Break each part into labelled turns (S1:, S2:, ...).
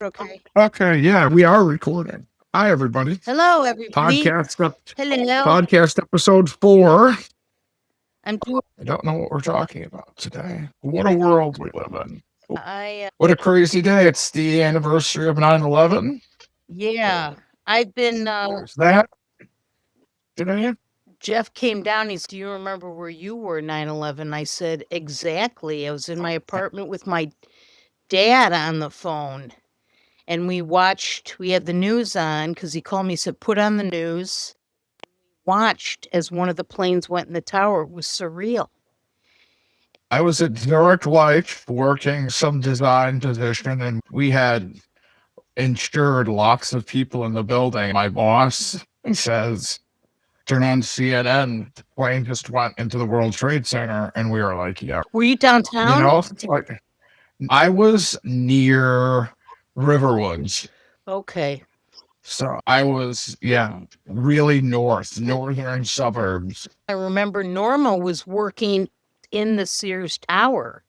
S1: Okay.
S2: Okay, yeah, we are recording. Hi, everybody.
S1: Hello, everybody. Hello.
S2: Podcast episode 4.
S1: I'm doing.
S2: I don't know what we're talking about today. What a world we live in.
S1: I
S2: What a crazy day. It's the anniversary of 9/11.
S1: yeah. I've been.
S2: There's that today.
S1: Jeff came down. He's. Do you remember where you were 9/11? I said exactly. I was in my apartment with my dad on the phone, and we watched. We had the news on because he called me. Said put on the news. Watched as one of the planes went in the tower. It was surreal.
S2: I was at Zurich Life working some design position, and we had insured lots of people in the building. My boss says, turn on CNN, the plane just went into the World Trade Center, and we were like, yeah.
S1: Were you downtown?
S2: You know, it's like I was near Riverwoods.
S1: Okay.
S2: So I was, really northern suburbs.
S1: I remember Norma was working in the Sears Tower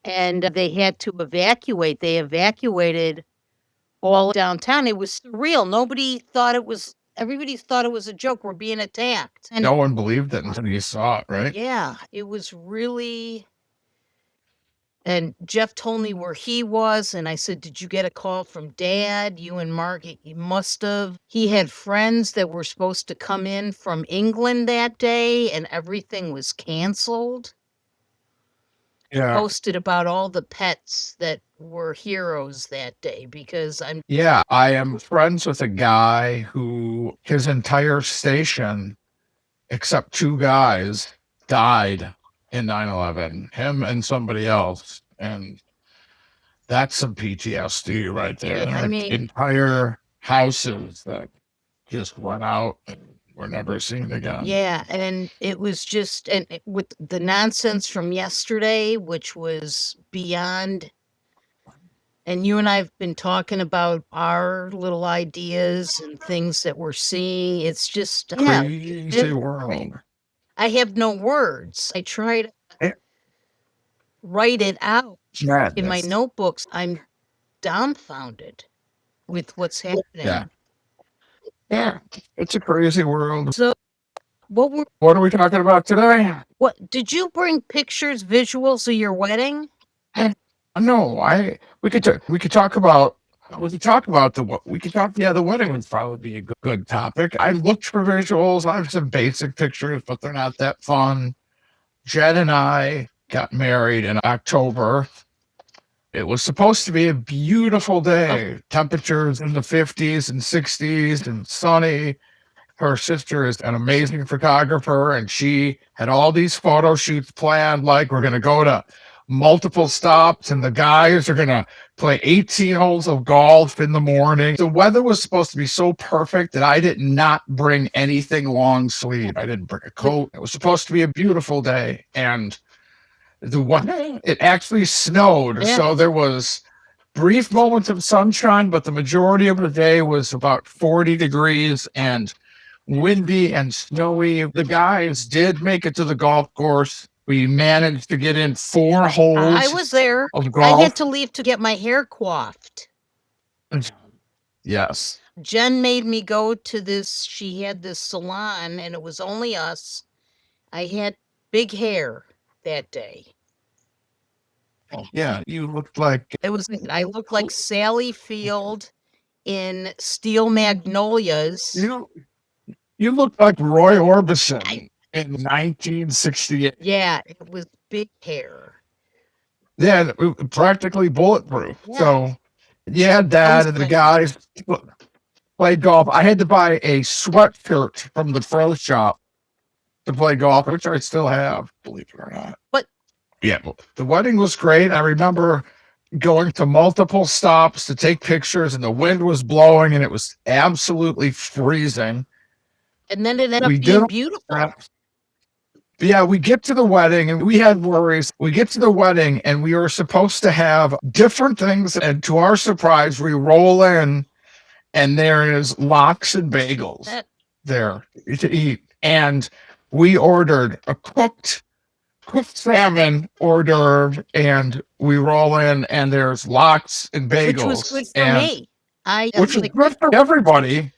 S1: and they had to evacuate. They evacuated all downtown. It was surreal. Everybody thought it was a joke. We're being attacked. And
S2: No one believed it until you saw it, right?
S1: yeah, it was really. And Jeff told me where he was. And I said, did you get a call from Dad? You and Mark, you must have. He had friends that were supposed to come in from England that day, and everything was canceled.
S2: Yeah.
S1: Posted about all the pets that were heroes that day because I'm.
S2: Yeah, I am friends with a guy who his entire station, except 2 guys, died in 9/11. Him and somebody else. And that's some PTSD right there.
S1: I mean,
S2: entire houses that just went out and were never seen again.
S1: Yeah, and it was just with the nonsense from yesterday, which was beyond. And you and I've been talking about our little ideas and things that we're seeing. It's just
S2: Crazy world.
S1: I have no words. I try to write it out in my notebooks. I'm dumbfounded with what's happening.
S2: Yeah, it's a crazy world.
S1: So, what
S2: are we talking about today?
S1: What did you bring pictures, visuals of your wedding?
S2: No, we could talk about the wedding would probably be a good topic. I looked for visuals. I have some basic pictures, but they're not that fun. Jenn and I got married in October. It was supposed to be a beautiful day, temperatures in the 50s and 60s and sunny. Her sister is an amazing photographer, and she had all these photo shoots planned. Like, we're going to go to multiple stops, and the guys are going to play 18 holes of golf in the morning. The weather was supposed to be so perfect that I did not bring anything long sleeve. I didn't bring a coat. It was supposed to be a beautiful day, and it actually snowed. Yeah. So there was brief moments of sunshine, but the majority of the day was about 40 degrees and windy and snowy. The guys did make it to the golf course. We managed to get in 4 holes.
S1: I was there.
S2: Of golf.
S1: I had to leave to get my hair coiffed.
S2: Yes.
S1: Jenn made me go to this. She had this salon, and it was only us. I had big hair that day.
S2: Yeah, you looked like
S1: I looked like Sally Field in Steel Magnolias.
S2: You looked like Roy Orbison in 1968.
S1: Yeah, it was big hair.
S2: Yeah, practically bulletproof. Yeah. So you had that, and the guys played golf. I had to buy a sweatshirt from the pro shop to play golf, which I still have, believe it or not.
S1: But
S2: yeah, the wedding was great. I remember going to multiple stops to take pictures, and the wind was blowing, and it was absolutely freezing.
S1: And then it ended up being beautiful.
S2: Yeah, we get to the wedding and we had worries. We get to the wedding and we were supposed to have different things. And to our surprise, we roll in and there is lox and bagels there to eat. And we ordered a cooked cooked salmon hors d'oeuvre, and we roll in, and there's lox and bagels,
S1: which was good for
S2: and
S1: me. I
S2: which is good for everybody.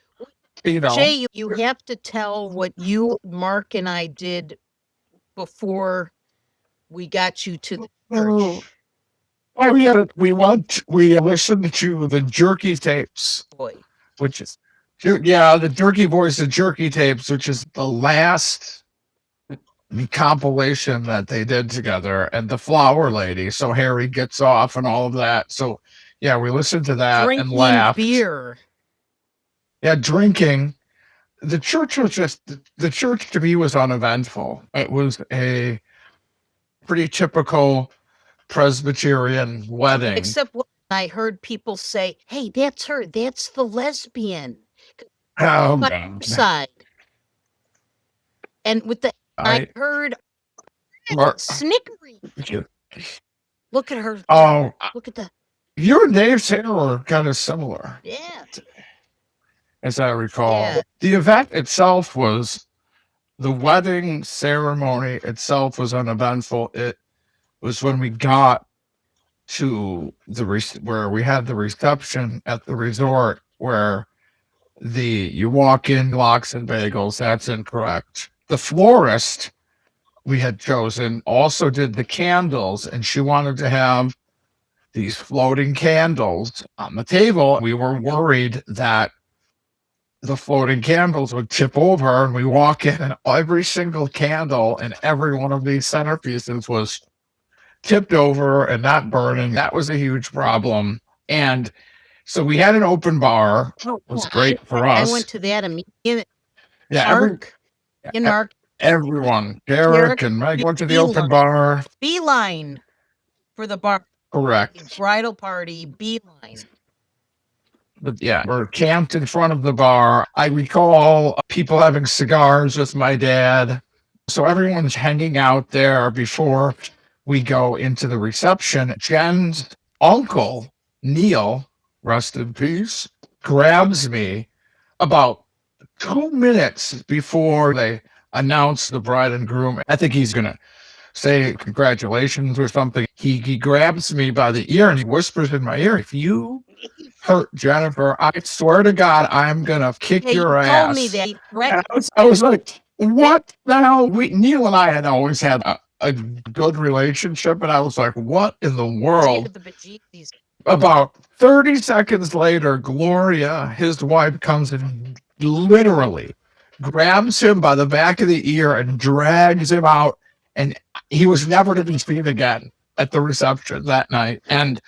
S2: You know,
S1: Jay, you have to tell what you, Mark, and I did before we got you to the
S2: oh,
S1: church.
S2: we listened to the jerky tapes,
S1: Boy,
S2: which is the jerky voice of jerky tapes, which is the last compilation that they did together, and the flower lady, so Harry gets off and all of that. So yeah, we listened to that and
S1: drinking
S2: laughed.
S1: beer.
S2: Yeah, drinking. The church was just the church to me was uneventful. It was a pretty typical Presbyterian wedding.
S1: Except what I heard people say, hey, that's her. That's the lesbian.
S2: Oh,
S1: My
S2: God.
S1: side. And with the I heard snickering. Look at her.
S2: Oh,
S1: Look at the
S2: you and Dave's hair were kind of similar.
S1: yeah.
S2: As I recall.
S1: Yeah.
S2: The event itself was the wedding ceremony itself was uneventful. It was when we got to where we had the reception at the resort, where you walk in, lox and bagels. That's incorrect. The florist we had chosen also did the candles, and she wanted to have these floating candles on the table. We were worried that the floating candles would tip over, and we walk in, and every single candle in every one of these centerpieces was tipped over and not burning. That was a huge problem. And so we had an open bar. It was great for us.
S1: I went to that immediately.
S2: Yeah,
S1: Mark,
S2: everyone, Derek and Meg went to the open bar.
S1: Beeline for the bar.
S2: Correct.
S1: Bridal party, beeline.
S2: But yeah, we're camped in front of the bar. I recall people having cigars with my dad. So everyone's hanging out there before we go into the reception. Jenn's uncle, Neil, rest in peace, grabs me about 2 minutes before they announce the bride and groom. I think he's going to say congratulations or something. He grabs me by the ear and he whispers in my ear, if you hurt Jennifer, I swear to God, I'm going to kick your ass.
S1: Told me that.
S2: I was like, what the hell? Neil and I had always had a good relationship, and I was like, what in the world? About 30 seconds later, Gloria, his wife, comes and literally grabs him by the back of the ear and drags him out, and he was never to be seen again at the reception that night. And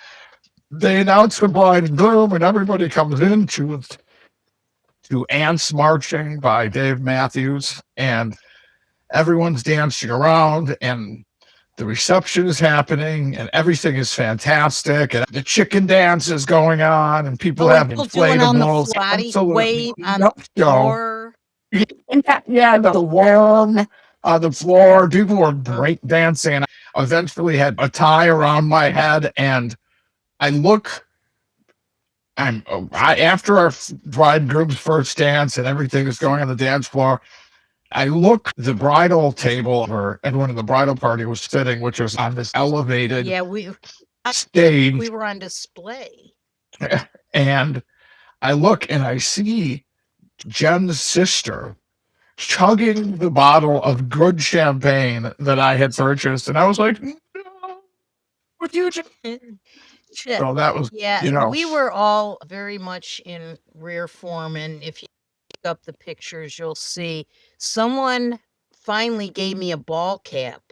S2: they announce the bride and groom, and everybody comes in to Ants Marching by Dave Matthews, and everyone's dancing around, and the reception is happening, and everything is fantastic, and the chicken dance is going on, and people have inflatables.
S1: Absolutely. On the floor.
S2: Yeah, the worm on the floor. People were break dancing, and I eventually had a tie around my head, and I look. After our bride groom's first dance and everything is going on the dance floor, I look the bridal table where everyone in the bridal party was sitting, which was on this elevated stage.
S1: We were on display.
S2: And I look and I see Jenn's sister chugging the bottle of good champagne that I had purchased. And I was like, no, what you just... So that was,
S1: we were all very much in rare form. And if you pick up the pictures, you'll see someone finally gave me a ball cap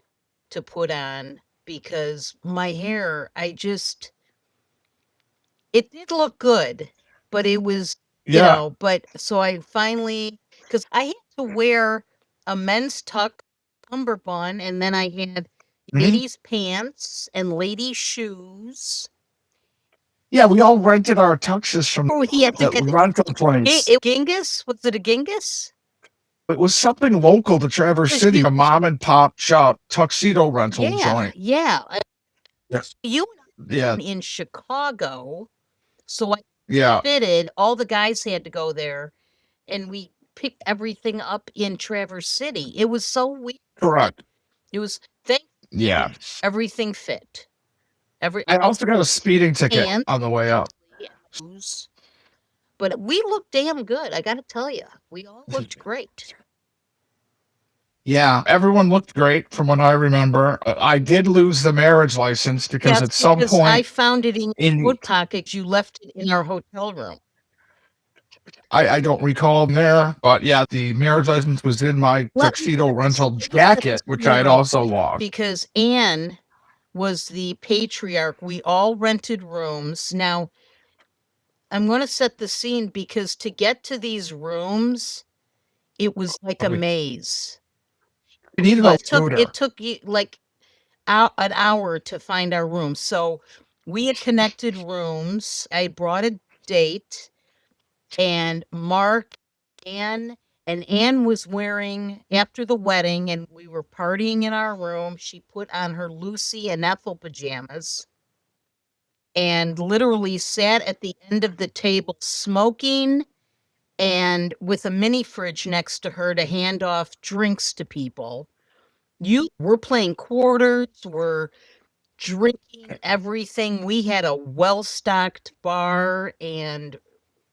S1: to put on because my hair, it did look good, but it was, but so I finally, because I had to wear a men's tuck cummerbund, and then I had ladies' pants and ladies' shoes.
S2: Yeah, we all rented our tuxes from the rental place.
S1: Genghis? Was it a Genghis?
S2: It was something local to Traverse City, a mom and pop shop tuxedo rental joint.
S1: Yeah.
S2: Yes.
S1: You in Chicago, so
S2: I
S1: fitted. All the guys had to go there, and we picked everything up in Traverse City. It was so weird.
S2: Correct.
S1: It was
S2: Yeah.
S1: Everything fit.
S2: I also got a speeding ticket
S1: And
S2: on the way up.
S1: but we looked damn good. I got to tell you, we all looked great.
S2: Yeah, everyone looked great from what I remember. I did lose the marriage license because at some
S1: Because I
S2: point
S1: found it in
S2: in
S1: your pocket. You left it in our hotel room.
S2: I don't recall there, but yeah, the marriage license was in my tuxedo rental jacket, which I had also lost.
S1: Because Anne was the patriarch. We all rented rooms. Now, I'm going to set the scene because to get to these rooms, it was like a maze.
S2: I needed a scooter.
S1: It took you like an hour to find our room. So we had connected rooms. I brought a date, and Mark, Anne, and Anne was wearing after the wedding, and we were partying in our room. She put on her Lucy and Ethel pajamas and literally sat at the end of the table smoking and with a mini fridge next to her to hand off drinks to people. We're playing quarters, we're drinking everything. We had a well-stocked bar and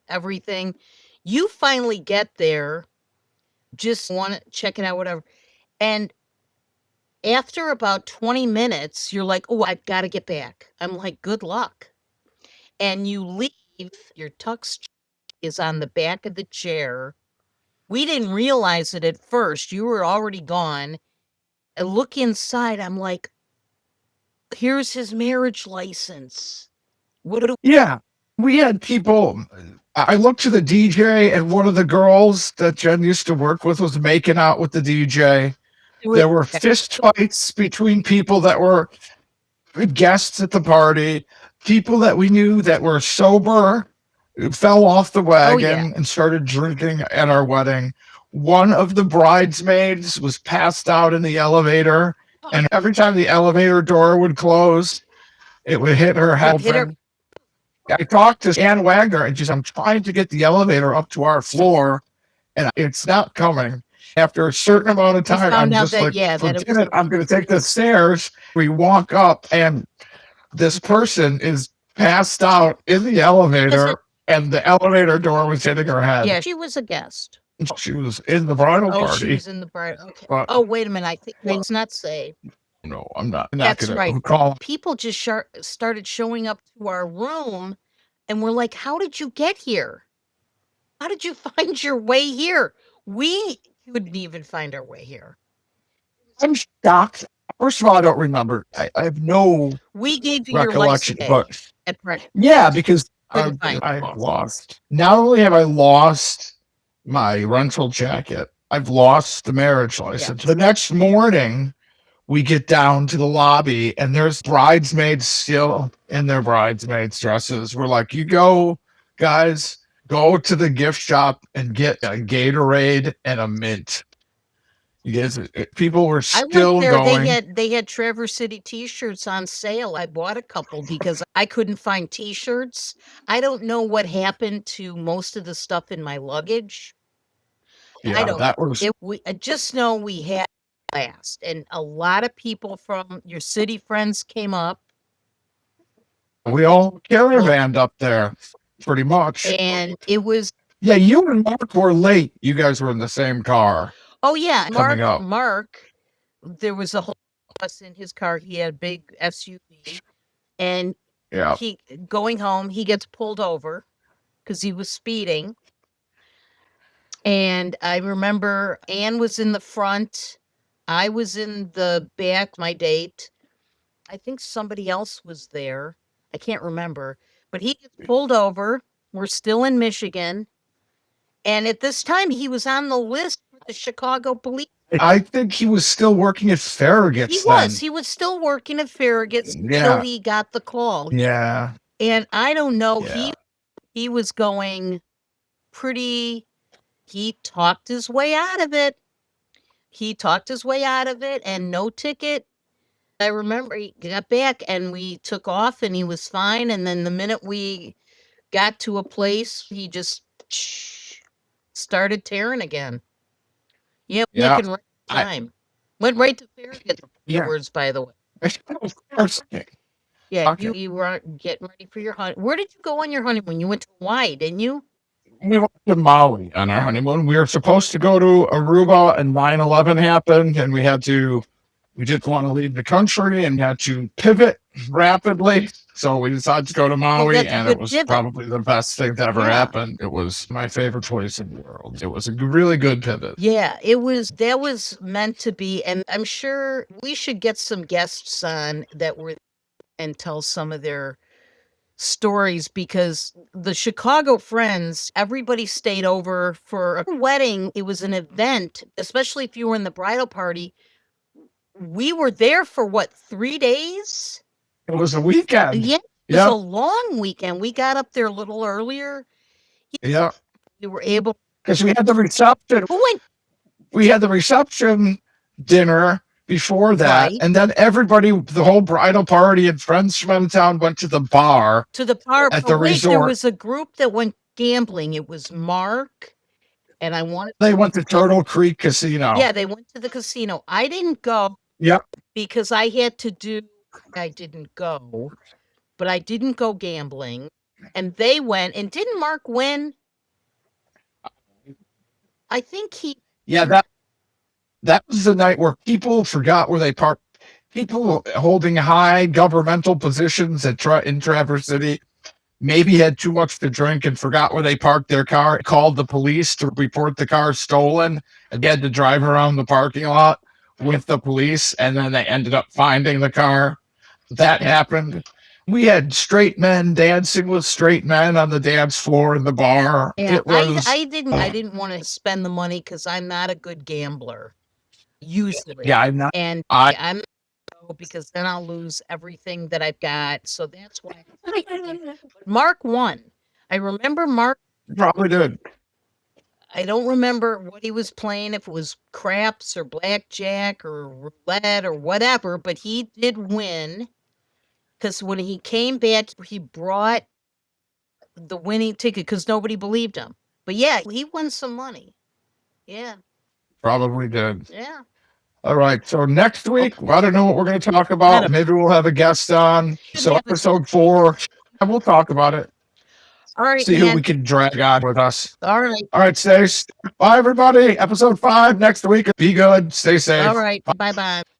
S1: everything. You finally get there, just want to check it out, whatever. And after about 20 minutes, you're like, oh, I've got to get back. I'm like, good luck. And you leave, your tux is on the back of the chair. We didn't realize it at first. You were already gone. I look inside. I'm like, here's his marriage license.
S2: Yeah, we had people. I looked to the DJ, and one of the girls that Jen used to work with was making out with the DJ. There were fist fights between people that were guests at the party, people that we knew that were sober, fell off the wagon and started drinking at our wedding. One of the bridesmaids was passed out in the elevator, and every time the elevator door would close, it would hit her head. I talked to Ann Wagner, and she's, I'm trying to get the elevator up to our floor, and it's not coming. After a certain amount of time, I'm just like, forget it. I'm going to take the stairs. We walk up, and this person is passed out in the elevator, and the elevator door was hitting her head.
S1: Yeah, she was a guest.
S2: She was in the bridal party.
S1: She was in the bridal. Okay. Oh, wait a minute. I think let's not say.
S2: No, I'm not.
S1: That's right. Call. People just started showing up to our room, and we're like, how did you get here? How did you find your way here? We couldn't even find our way here.
S2: I'm shocked. First of all, I don't remember. I have no
S1: we gave you
S2: recollection,
S1: your
S2: but yeah, because I lost. Not only have I lost my rental jacket, I've lost the marriage license. The next morning, we get down to the lobby, and there's bridesmaids still in their bridesmaids dresses. We're like, you go, guys, go to the gift shop and get a Gatorade and a mint. Yes, people were still going.
S1: They had Traverse City T-shirts on sale. I bought a couple because I couldn't find T-shirts. I don't know what happened to most of the stuff in my luggage.
S2: Yeah, I don't. That was.
S1: I just know we had last, and a lot of people from your city friends came up.
S2: We all caravanned up there, pretty much,
S1: and it was.
S2: Yeah, you and Mark were late. You guys were in the same car.
S1: Oh yeah, Mark. There was a whole bus in his car. He had a big SUV, and he going home. He gets pulled over because he was speeding. And I remember Anne was in the front. I was in the back. My date. I think somebody else was there. I can't remember, but he gets pulled over. We're still in Michigan, and at this time, he was on the list for the Chicago police.
S2: I think he was still working at Farragut's.
S1: He was still working at Farragut's until he got the call.
S2: Yeah.
S1: And I don't know, he was going pretty, he talked his way out of it. And no ticket. I remember he got back and we took off and he was fine. And then the minute we got to a place, he just started tearing again. Yeah, making time. Went right to Farragut
S2: Yeah.
S1: afterwards, by the way.
S2: Of course.
S1: Yeah,
S2: Okay.
S1: you were getting ready for your honeymoon. Where did you go on your honeymoon? You went to Hawaii, didn't you?
S2: We went to Maui on our honeymoon. We were supposed to go to Aruba, and 9/11 happened, and we didn't want to leave the country and had to pivot rapidly. So we decided to go to Maui,
S1: that's a
S2: and
S1: good
S2: it was
S1: pivot.
S2: probably the best thing that ever
S1: Yeah.
S2: happened. It was my favorite place in the world. It was a really good pivot.
S1: Yeah, that was meant to be, and I'm sure we should get some guests on that were and tell some of their stories, because the Chicago Friends, everybody stayed over for a wedding. It was an event, especially if you were in the bridal party. We were there for what, 3 days?
S2: It was a weekend.
S1: Yeah, it was a long weekend. We got up there a little earlier.
S2: Yeah.
S1: We were able,
S2: Because we had the reception.
S1: who went
S2: We had the reception dinner before that,
S1: Right.
S2: and then everybody, the whole bridal party and friends from out of town, went to the bar.
S1: to the bar?
S2: At
S1: But
S2: the
S1: wait, there
S2: resort.
S1: was a group that went gambling. It was Mark, and I wanted.
S2: They went to Turtle Creek Casino.
S1: Yeah, they went to the casino. I didn't go.
S2: Yep.
S1: Because I had to do. I didn't go, but I didn't go gambling, and they went. And didn't Mark win? I think he.
S2: Yeah, that was the night where people forgot where they parked. People holding high governmental positions in Traverse City maybe had too much to drink and forgot where they parked their car, called the police to report the car stolen, and they had to drive around the parking lot with the police, and then they ended up finding the car. That happened. We had straight men dancing with straight men on the dance floor in the bar.
S1: Yeah,
S2: It was.
S1: I didn't want to spend the money because I'm not a good gambler. Usually.
S2: Yeah, I'm not.
S1: And
S2: I-
S1: I'm not, because then I'll lose everything that I've got. So that's why. But Mark won. I remember Mark.
S2: Probably did.
S1: I don't remember what he was playing, if it was craps or blackjack or roulette or whatever, but he did win. Because when he came back, he brought the winning ticket because nobody believed him. But yeah, he won some money. Yeah.
S2: Probably did.
S1: Yeah.
S2: All right. So next week, I don't know what we're going to talk about. Maybe we'll have a guest on. So episode 4, and we'll talk about it.
S1: All right.
S2: See who we can drag on with us.
S1: All right.
S2: All right, Stace. Bye, everybody. Episode 5 next week. Be good. Stay safe.
S1: All right. Bye-bye.